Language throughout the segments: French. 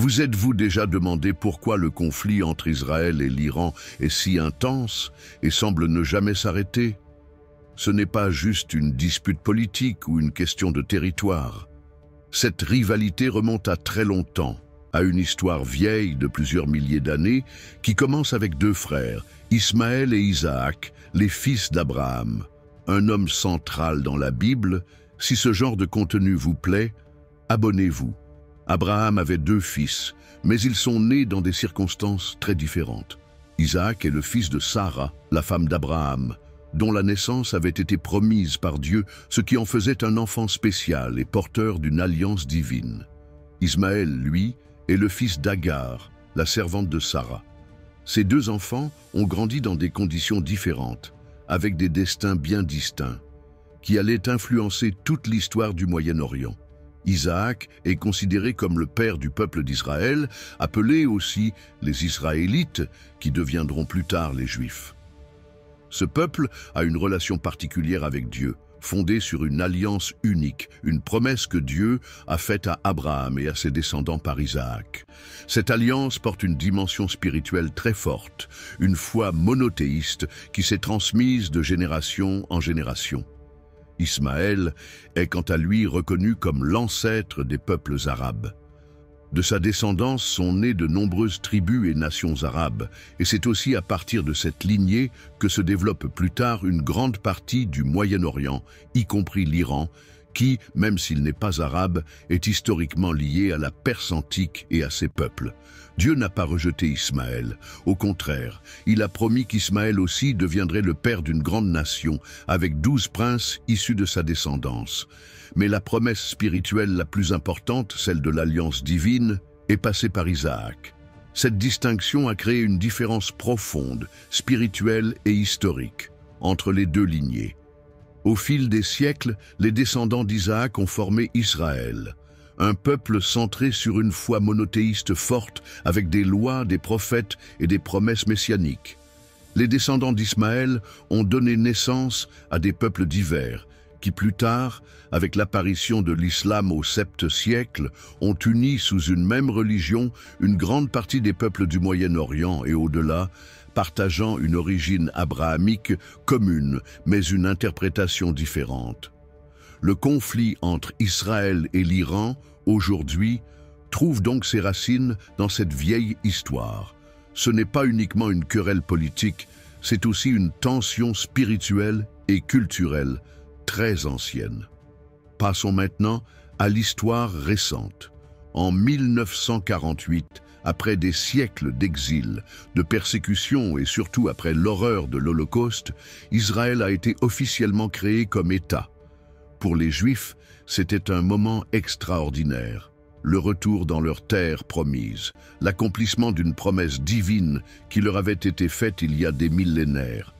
Vous êtes-vous déjà demandé pourquoi le conflit entre Israël et l'Iran est si intense et semble ne jamais s'arrêter? Ce n'est pas juste une dispute politique ou une question de territoire. Cette rivalité remonte à très longtemps, à une histoire vieille de plusieurs milliers d'années qui commence avec deux frères, Ismaël et Isaac, les fils d'Abraham. Un homme central dans la Bible. Si ce genre de contenu vous plaît, abonnez-vous. Abraham avait deux fils, mais ils sont nés dans des circonstances très différentes. Isaac est le fils de Sarah, la femme d'Abraham, dont la naissance avait été promise par Dieu, ce qui en faisait un enfant spécial et porteur d'une alliance divine. Ismaël, lui, est le fils d'Agar, la servante de Sarah. Ces deux enfants ont grandi dans des conditions différentes, avec des destins bien distincts, qui allaient influencer toute l'histoire du Moyen-Orient. Isaac est considéré comme le père du peuple d'Israël, appelé aussi les Israélites, qui deviendront plus tard les Juifs. Ce peuple a une relation particulière avec Dieu, fondée sur une alliance unique, une promesse que Dieu a faite à Abraham et à ses descendants par Isaac. Cette alliance porte une dimension spirituelle très forte, une foi monothéiste qui s'est transmise de génération en génération. Ismaël est quant à lui reconnu comme l'ancêtre des peuples arabes. De sa descendance sont nées de nombreuses tribus et nations arabes, et c'est aussi à partir de cette lignée que se développe plus tard une grande partie du Moyen-Orient, y compris l'Iran, qui, même s'il n'est pas arabe, est historiquement lié à la Perse antique et à ses peuples. Dieu n'a pas rejeté Ismaël. Au contraire, il a promis qu'Ismaël aussi deviendrait le père d'une grande nation, avec 12 princes issus de sa descendance. Mais la promesse spirituelle la plus importante, celle de l'alliance divine, est passée par Isaac. Cette distinction a créé une différence profonde, spirituelle et historique, entre les deux lignées. Au fil des siècles, les descendants d'Isaac ont formé Israël, un peuple centré sur une foi monothéiste forte avec des lois, des prophètes et des promesses messianiques. Les descendants d'Ismaël ont donné naissance à des peuples divers qui plus tard, avec l'apparition de l'islam au 7e siècle, ont uni sous une même religion une grande partie des peuples du Moyen-Orient et au-delà, partageant une origine abrahamique commune, mais une interprétation différente. Le conflit entre Israël et l'Iran, aujourd'hui, trouve donc ses racines dans cette vieille histoire. Ce n'est pas uniquement une querelle politique, c'est aussi une tension spirituelle et culturelle très ancienne. Passons maintenant à l'histoire récente. En 1948, après des siècles d'exil, de persécution et surtout après l'horreur de l'Holocauste, Israël a été officiellement créé comme État. Pour les Juifs, c'était un moment extraordinaire. Le retour dans leur terre promise, l'accomplissement d'une promesse divine qui leur avait été faite il y a des millénaires.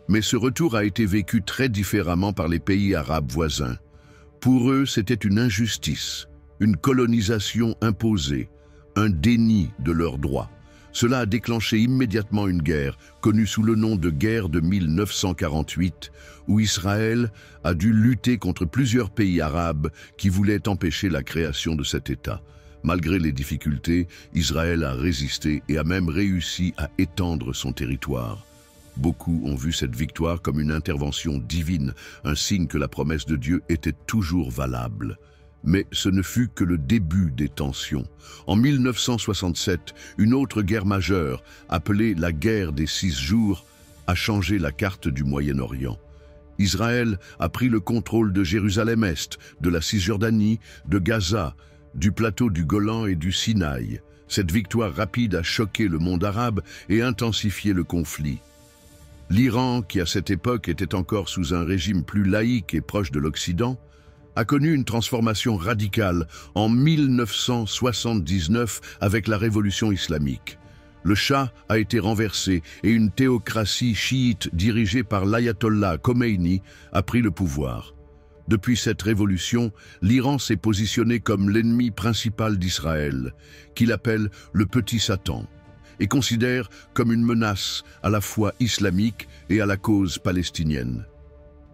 Mais ce retour a été vécu très différemment par les pays arabes voisins. Pour eux, c'était une injustice, une colonisation imposée, un déni de leurs droits. Cela a déclenché immédiatement une guerre, connue sous le nom de guerre de 1948, où Israël a dû lutter contre plusieurs pays arabes qui voulaient empêcher la création de cet État. Malgré les difficultés, Israël a résisté et a même réussi à étendre son territoire. Beaucoup ont vu cette victoire comme une intervention divine, un signe que la promesse de Dieu était toujours valable. Mais ce ne fut que le début des tensions. En 1967, une autre guerre majeure, appelée la guerre des 6 jours, a changé la carte du Moyen-Orient. Israël a pris le contrôle de Jérusalem-Est, de la Cisjordanie, de Gaza, du plateau du Golan et du Sinaï. Cette victoire rapide a choqué le monde arabe et intensifié le conflit. L'Iran, qui à cette époque était encore sous un régime plus laïque et proche de l'Occident, a connu une transformation radicale en 1979 avec la révolution islamique. Le Shah a été renversé et une théocratie chiite dirigée par l'ayatollah Khomeini a pris le pouvoir. Depuis cette révolution, l'Iran s'est positionné comme l'ennemi principal d'Israël, qu'il appelle le petit Satan, et considère comme une menace à la fois islamique et à la cause palestinienne.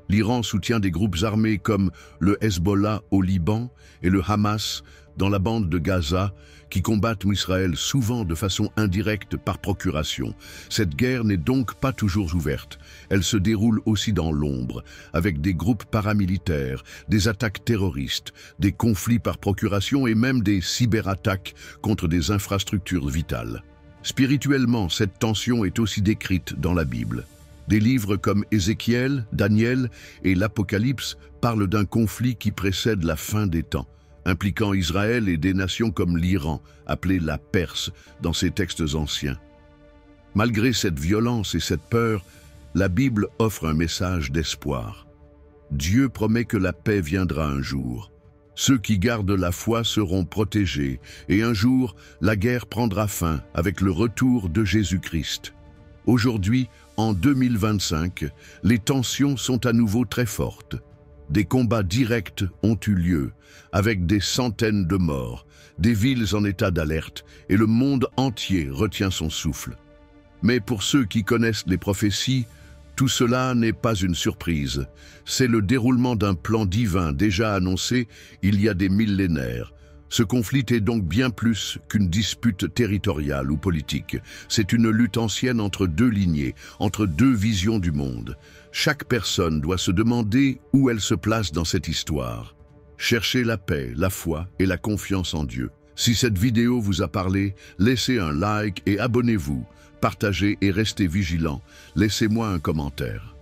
L'Iran soutient des groupes armés comme le Hezbollah au Liban et le Hamas dans la bande de Gaza, qui combattent Israël souvent de façon indirecte par procuration. Cette guerre n'est donc pas toujours ouverte. Elle se déroule aussi dans l'ombre, avec des groupes paramilitaires, des attaques terroristes, des conflits par procuration et même des cyberattaques contre des infrastructures vitales. Spirituellement, cette tension est aussi décrite dans la Bible. Des livres comme Ézéchiel, Daniel et l'Apocalypse parlent d'un conflit qui précède la fin des temps, impliquant Israël et des nations comme l'Iran, appelée la Perse dans ces textes anciens. Malgré cette violence et cette peur, la Bible offre un message d'espoir. Dieu promet que la paix viendra un jour. Ceux qui gardent la foi seront protégés, et un jour, la guerre prendra fin avec le retour de Jésus-Christ. Aujourd'hui, en 2025, les tensions sont à nouveau très fortes. Des combats directs ont eu lieu, avec des centaines de morts, des villes en état d'alerte, et le monde entier retient son souffle. Mais pour ceux qui connaissent les prophéties, tout cela n'est pas une surprise. C'est le déroulement d'un plan divin déjà annoncé il y a des millénaires. Ce conflit est donc bien plus qu'une dispute territoriale ou politique. C'est une lutte ancienne entre deux lignées, entre deux visions du monde. Chaque personne doit se demander où elle se place dans cette histoire. Cherchez la paix, la foi et la confiance en Dieu. Si cette vidéo vous a parlé, laissez un like et abonnez-vous. Partagez et restez vigilants. Laissez-moi un commentaire.